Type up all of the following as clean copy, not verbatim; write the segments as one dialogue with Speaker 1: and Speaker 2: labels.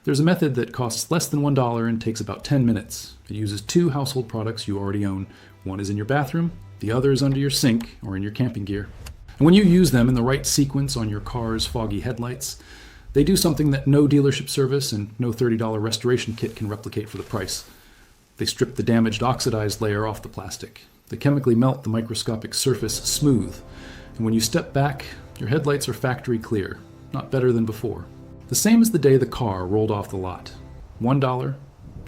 Speaker 1: There's a method that costs less than $1 and takes about 10 minutes. It uses 2 household products you already own. One is in your bathroom, the other is under your sink or in your camping gear. And when you use them in the right sequence on your car's foggy headlights, they do something that no dealership service and no $30 restoration kit can replicate for the price. They strip the damaged oxidized layer off the plastic. They chemically melt the microscopic surface smooth. And when you step back, your headlights are factory clear, not better than before. The same as the day the car rolled off the lot. $1,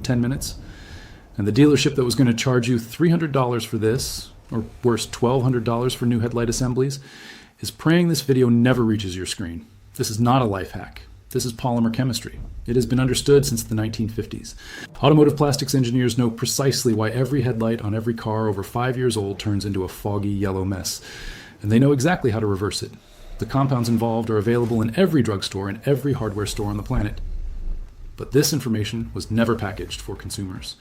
Speaker 1: 10 minutes, and the dealership that was going to charge you $300 for this, or worse, $1,200 for new headlight assemblies, is praying this video never reaches your screen. This is not a life hack. This is polymer chemistry. It has been understood since the 1950s. Automotive plastics engineers know precisely why every headlight on every car over 5 years old turns into a foggy yellow mess, and they know exactly how to reverse it. The compounds involved are available in every drugstore and every hardware store on the planet. But this information was never packaged for consumers.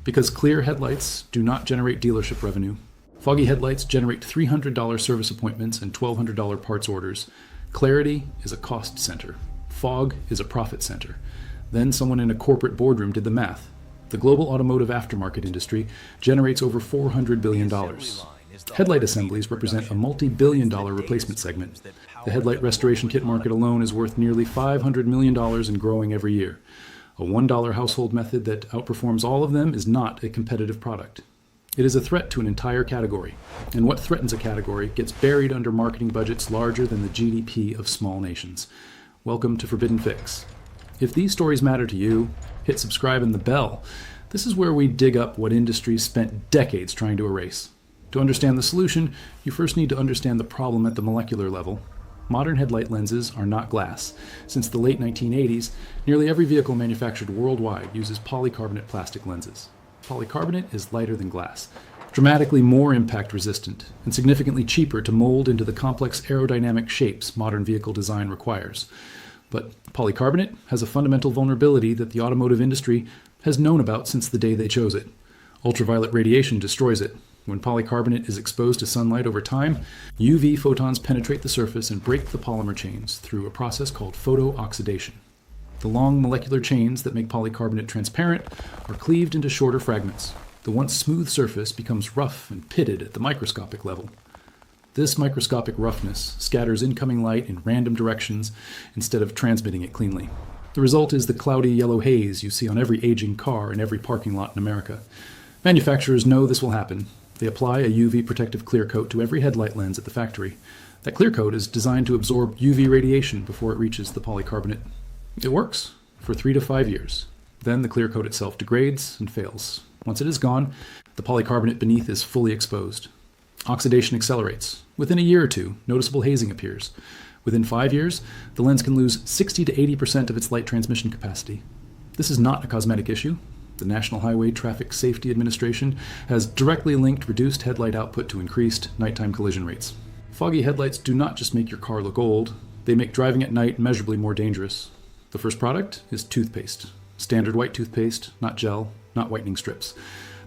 Speaker 1: Because clear headlights do not generate dealership revenue, foggy headlights generate $300 service appointments and $1,200 parts orders. Clarity is a cost center. Fog is a profit center. Then someone in a corporate boardroom did the math. The global automotive aftermarket industry generates over $400 billion. Headlight assemblies represent a multi-billion-dollar replacement segment. The headlight restoration kit market alone is worth nearly $500 million and growing every year. A $1 household method that outperforms all of them is not a competitive product. It is a threat to an entire category, and what threatens a category gets buried under marketing budgets larger than the GDP of small nations. Welcome to Forbidden Fix. If these stories matter to you, hit subscribe and the bell. This is where we dig up what industries spent decades trying to erase. To understand the solution, you first need to understand the problem at the molecular level. Modern headlight lenses are not glass. Since the late 1980s, nearly every vehicle manufactured worldwide uses polycarbonate plastic lenses. Polycarbonate is lighter than glass, dramatically more impact resistant, and significantly cheaper to mold into the complex aerodynamic shapes modern vehicle design requires. But polycarbonate has a fundamental vulnerability that the automotive industry has known about since the day they chose it. Ultraviolet radiation destroys it. When polycarbonate is exposed to sunlight over time, UV photons penetrate the surface and break the polymer chains through a process called photo-oxidation. The long molecular chains that make polycarbonate transparent are cleaved into shorter fragments. The once smooth surface becomes rough and pitted at the microscopic level. This microscopic roughness scatters incoming light in random directions instead of transmitting it cleanly. The result is the cloudy yellow haze you see on every aging car in every parking lot in America. Manufacturers know this will happen. They apply a UV protective clear coat to every headlight lens at the factory. That clear coat is designed to absorb UV radiation before it reaches the polycarbonate. It works for 3 to 5 years. Then the clear coat itself degrades and fails. Once it is gone, the polycarbonate beneath is fully exposed. Oxidation accelerates. Within a year or two, noticeable hazing appears. Within 5 years, the lens can lose 60 to 80% of its light transmission capacity. This is not a cosmetic issue. The National Highway Traffic Safety Administration has directly linked reduced headlight output to increased nighttime collision rates. Foggy headlights do not just make your car look old, they make driving at night measurably more dangerous. The first product is toothpaste. Standard white toothpaste, not gel, not whitening strips.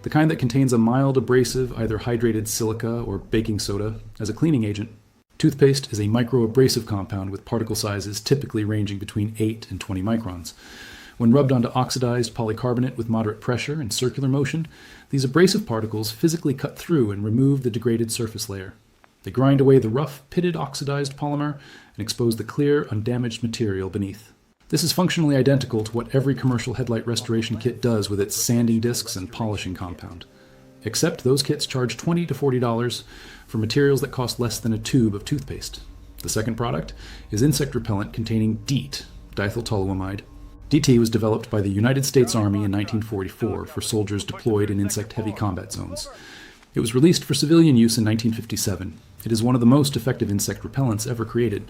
Speaker 1: The kind that contains a mild abrasive, either hydrated silica or baking soda, as a cleaning agent. Toothpaste is a micro-abrasive compound with particle sizes typically ranging between 8 and 20 microns. When rubbed onto oxidized polycarbonate with moderate pressure and circular motion, these abrasive particles physically cut through and remove the degraded surface layer. They grind away the rough, pitted oxidized polymer and expose the clear, undamaged material beneath. This is functionally identical to what every commercial headlight restoration kit does with its sanding discs and polishing compound. Except those kits charge $20 to $40 for materials that cost less than a tube of toothpaste. The second product is insect repellent containing DEET, diethyltoluamide. DT was developed by the United States Army in 1944 for soldiers deployed in insect-heavy combat zones. It was released for civilian use in 1957. It is one of the most effective insect repellents ever created.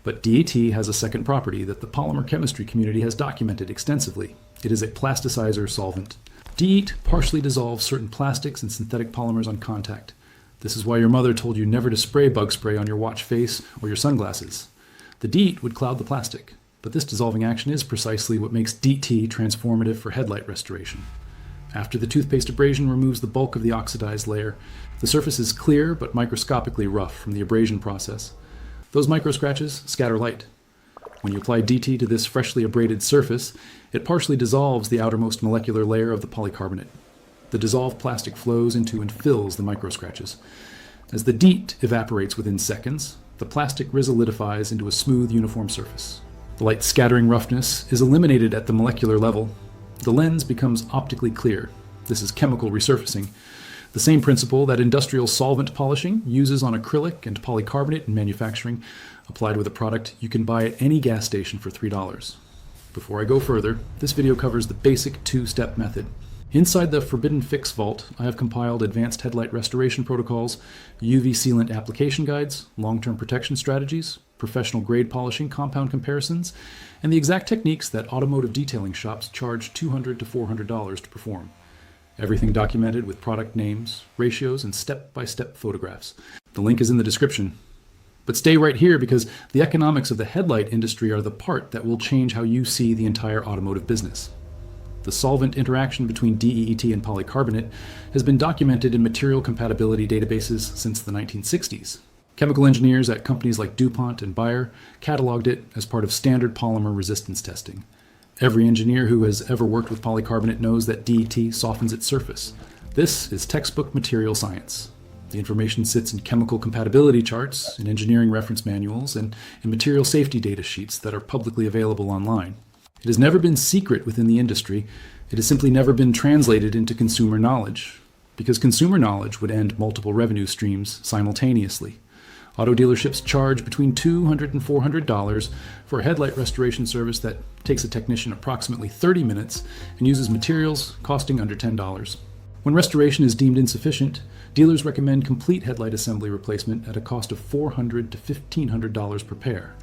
Speaker 1: But DET has a second property that the polymer chemistry community has documented extensively. It is a plasticizer solvent. DEET partially dissolves certain plastics and synthetic polymers on contact. This is why your mother told you never to spray bug spray on your watch face or your sunglasses. The DEET would cloud the plastic. But this dissolving action is precisely what makes DT transformative for headlight restoration. After the toothpaste abrasion removes the bulk of the oxidized layer, the surface is clear but microscopically rough from the abrasion process. Those micro scratches scatter light. When you apply DT to this freshly abraded surface, it partially dissolves the outermost molecular layer of the polycarbonate. The dissolved plastic flows into and fills the microscratches. As the DEET evaporates within seconds, the plastic resolidifies into a smooth, uniform surface. The light scattering roughness is eliminated at the molecular level. The lens becomes optically clear. This is chemical resurfacing, the same principle that industrial solvent polishing uses on acrylic and polycarbonate in manufacturing, applied with a product you can buy at any gas station for $3. Before I go further, this video covers the basic two-step method. Inside the Forbidden Fix vault, I have compiled advanced headlight restoration protocols, UV sealant application guides, long-term protection strategies, professional grade polishing compound comparisons, and the exact techniques that automotive detailing shops charge $200 to $400 to perform. Everything documented with product names, ratios, and step-by-step photographs. The link is in the description. But stay right here because the economics of the headlight industry are the part that will change how you see the entire automotive business. The solvent interaction between DEET and polycarbonate has been documented in material compatibility databases since the 1960s. Chemical engineers at companies like DuPont and Bayer cataloged it as part of standard polymer resistance testing. Every engineer who has ever worked with polycarbonate knows that DET softens its surface. This is textbook material science. The information sits in chemical compatibility charts, in engineering reference manuals, and in material safety data sheets that are publicly available online. It has never been secret within the industry. It has simply never been translated into consumer knowledge, because consumer knowledge would end multiple revenue streams simultaneously. Auto dealerships charge between $200 and $400 for a headlight restoration service that takes a technician approximately 30 minutes and uses materials costing under $10. When restoration is deemed insufficient, dealers recommend complete headlight assembly replacement at a cost of $400 to $1,500 per pair.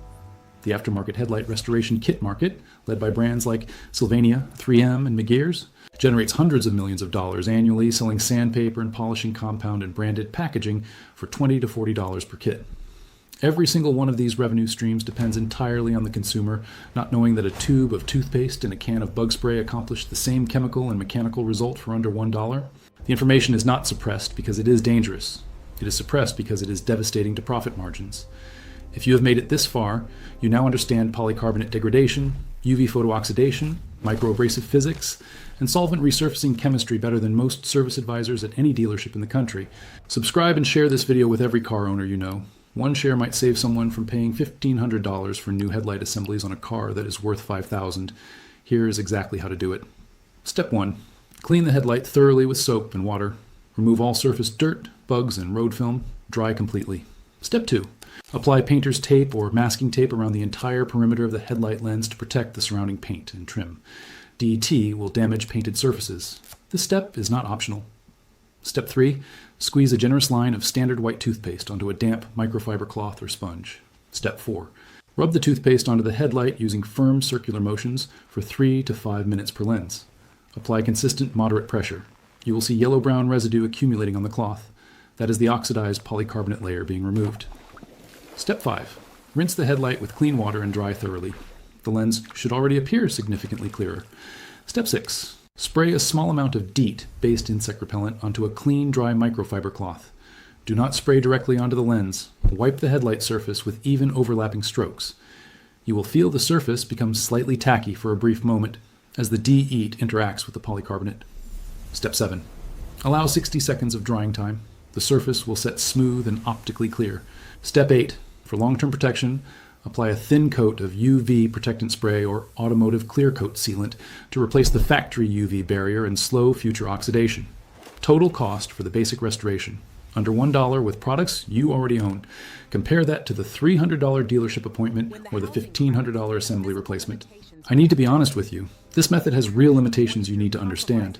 Speaker 1: The aftermarket headlight restoration kit market, led by brands like Sylvania, 3M, and McGear's, generates hundreds of millions of dollars annually selling sandpaper and polishing compound and branded packaging for $20 to $40 per kit. Every single one of these revenue streams depends entirely on the consumer, not knowing that a tube of toothpaste and a can of bug spray accomplish the same chemical and mechanical result for under $1. The information is not suppressed because it is dangerous. It is suppressed because it is devastating to profit margins. If you have made it this far, you now understand polycarbonate degradation, UV photo-oxidation, micro-abrasive physics, and solvent resurfacing chemistry better than most service advisors at any dealership in the country. Subscribe and share this video with every car owner you know. One share might save someone from paying $1,500 for new headlight assemblies on a car that is worth $5,000. Here is exactly how to do it. Step 1. Clean the headlight thoroughly with soap and water. Remove all surface dirt, bugs, and road film. Dry completely. Step 2. Apply painter's tape or masking tape around the entire perimeter of the headlight lens to protect the surrounding paint and trim. DET will damage painted surfaces. This step is not optional. Step 3. Squeeze a generous line of standard white toothpaste onto a damp microfiber cloth or sponge. Step 4. Rub the toothpaste onto the headlight using firm circular motions for 3 to 5 minutes per lens. Apply consistent moderate pressure. You will see yellow-brown residue accumulating on the cloth. That is the oxidized polycarbonate layer being removed. Step 5. Rinse the headlight with clean water and dry thoroughly. The lens should already appear significantly clearer. Step 6. Spray a small amount of DEET-based insect repellent onto a clean, dry microfiber cloth. Do not spray directly onto the lens. Wipe the headlight surface with even overlapping strokes. You will feel the surface become slightly tacky for a brief moment as the DEET interacts with the polycarbonate. Step 7. Allow 60 seconds of drying time. The surface will set smooth and optically clear. Step 8. For long-term protection, apply a thin coat of UV protectant spray or automotive clear coat sealant to replace the factory UV barrier and slow future oxidation. Total cost for the basic restoration, under $1 with products you already own. Compare that to the $300 dealership appointment or the $1,500 assembly replacement. I need to be honest with you. This method has real limitations you need to understand.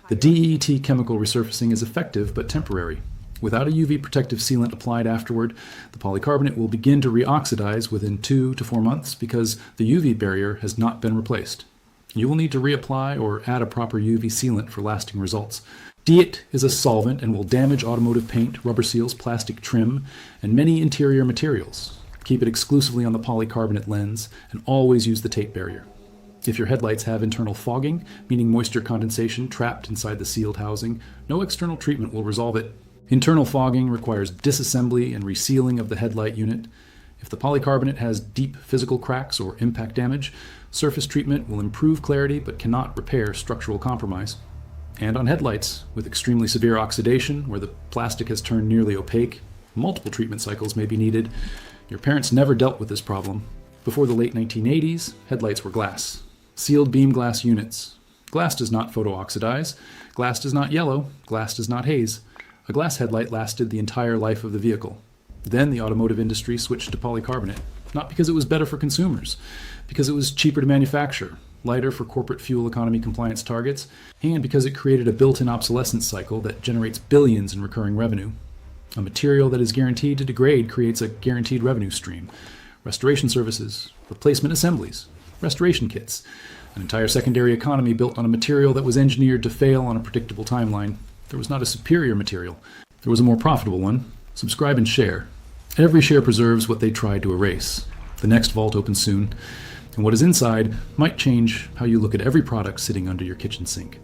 Speaker 1: The DET chemical resurfacing is effective but temporary. Without a UV protective sealant applied afterward, the polycarbonate will begin to reoxidize within 2 to 4 months because the UV barrier has not been replaced. You will need to reapply or add a proper UV sealant for lasting results. DEET is a solvent and will damage automotive paint, rubber seals, plastic trim, and many interior materials. Keep it exclusively on the polycarbonate lens and always use the tape barrier. If your headlights have internal fogging, meaning moisture condensation trapped inside the sealed housing, no external treatment will resolve it. Internal fogging requires disassembly and resealing of the headlight unit. If the polycarbonate has deep physical cracks or impact damage, surface treatment will improve clarity but cannot repair structural compromise. And on headlights, with extremely severe oxidation, where the plastic has turned nearly opaque, multiple treatment cycles may be needed. Your parents never dealt with this problem. Before the late 1980s, headlights were glass. Sealed beam glass units. Glass does not photo-oxidize. Glass does not yellow. Glass does not haze. A glass headlight lasted the entire life of the vehicle. Then the automotive industry switched to polycarbonate, not because it was better for consumers, because it was cheaper to manufacture, lighter for corporate fuel economy compliance targets, and because it created a built-in obsolescence cycle that generates billions in recurring revenue. A material that is guaranteed to degrade creates a guaranteed revenue stream. Restoration services, replacement assemblies, restoration kits, an entire secondary economy built on a material that was engineered to fail on a predictable timeline. There was not a superior material. There was a more profitable one. Subscribe and share. Every share preserves what they tried to erase. The next vault opens soon, and what is inside might change how you look at every product sitting under your kitchen sink.